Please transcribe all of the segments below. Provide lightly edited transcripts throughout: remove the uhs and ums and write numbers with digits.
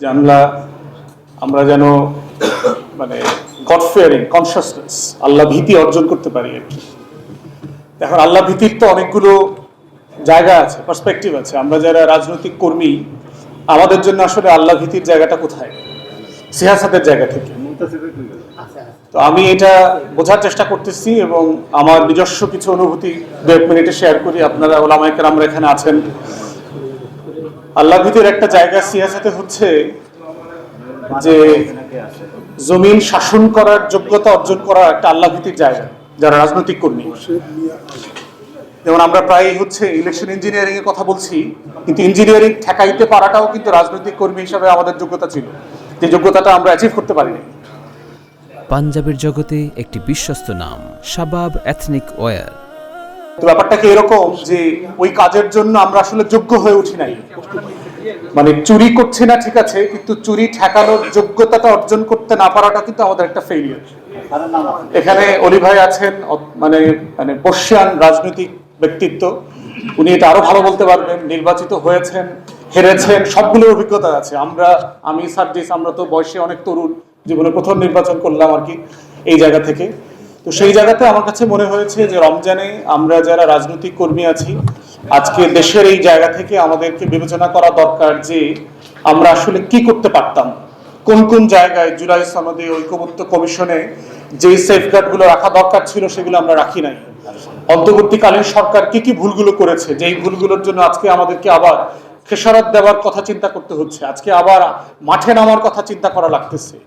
যে আমরা যেন মানে গড ফিয়ারিং কনসিয়াসনেস, আল্লাহ ভীতি অর্জন করতে পারি আর কি। এখন আল্লাহ ভীতির তো অনেকগুলো জায়গা আছে, পার্সপেক্টিভ আছে। আমরা যারা রাজনৈতিক কর্মী, আমাদের জন্য আসলে আল্লাহ ভীতির জায়গাটা কোথায়? সিয়াসাতের জায়গা থেকে। তো আমি এটা বোঝার চেষ্টা করতেছি এবং আমার নিজস্ব কিছু অনুভূতি 1 মিনিটে শেয়ার করি। আপনারা ওলামায়ে কেরামরা এখানে আছেন। আল্লাহ ভীতির একটা জায়গা সিয়াসাতে হচ্ছে যে জমিন শাসন করার যোগ্যতা অর্জন করা একটা আল্লাহ ভীতির জায়গা যারা রাজনৈতিক কর্মী। যেমন আমরা প্রায় হচ্ছে ইলেকশন ইঞ্জিনিয়ারিং এর কথা বলছি, কিন্তু ইঞ্জিনিয়ারিং ঠেকাইতে পারাটাও কিন্তু রাজনৈতিক কর্মী হিসাবে আমাদের যোগ্যতা ছিল, যে যোগ্যতাটা আমরা অ্যাচিভ করতে পারিনি। পাঞ্জাবের জগতে একটি বিশ্বস্ত নাম শাবাব এথনিক ওয়্যার। তো ব্যাপারটা কি এরকম যে ওই কাজের জন্য আমরা আসলে যোগ্য হয়ে উঠি নাই। মানে চুরি করছি না ঠিক আছে, কিন্তু চুরি ঠেকানোর যোগ্যতাটা অর্জন করতে না পারাটা কিন্তু আমাদের একটা ফেইলিয়ার। এখানে অলি ভাই আছেন, মানে মানে বর্ষিয়ান রাজনৈতিক ব্যক্তিত্ব, উনি এটা আরো ভালো বলতে পারবেন। নির্বাচিত হয়েছেন, হেরেছেন, সবগুলোর অভিজ্ঞতা আছে। আমি সার্জিস, আমরা তো বয়সে অনেক তরুণ, জীবনে প্রথম নির্বাচন করলাম আর কি এই জায়গা থেকে। তো সেই জায়গাতে আমার কাছে মনে হয়েছে যে রমজানে আমরা যারা রাজনৈতিক কর্মী আছি, আজকে দেশের এই জায়গা থেকে আমাদেরকে বিবেচনা করা দরকার যে আমরা আসলে কি করতে পারতাম, কোন কোন জায়গায় জুলাই সনদে, ঐকমত্য কমিশনে যে সেফগার্ডগুলো রাখা দরকার ছিল সেগুলো আমরা রাখি নাই। অন্তর্বর্তীকালীন সরকার কি কি ভুলগুলো করেছে, যেই ভুলগুলোর জন্য আজকে আমাদেরকে আবার খেসারত দেওয়ার কথা চিন্তা করতে হচ্ছে, আজকে আবার মাঠে নামার কথা চিন্তা করা লাগতেছে।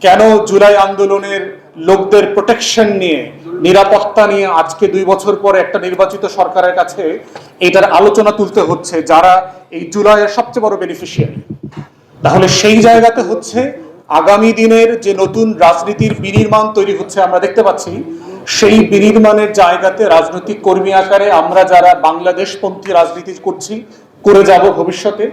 কেন জুলাই আন্দোলনের লোকদের প্রোটেকশন নিয়ে, নিরাপত্তা নিয়ে আজকে 2 বছর পরে একটা নির্বাচিত সরকারের কাছে এটার আলোচনা তুলতে হচ্ছে, যারা এই জুলাইয়ের সবচেয়ে বড় বেনিফিশিয়ারি। তাহলে সেই জায়গাতে হচ্ছে আগামী দিনের যে নতুন রাজনীতির বিনির্মাণ তৈরি হচ্ছে আমরা দেখতে পাচ্ছি, সেই বিনির্মাণের জায়গাতে রাজনৈতিক কর্মী আকারে আমরা যারা বাংলাদেশপন্থী রাজনীতি করছি, করে যাব ভবিষ্যতে,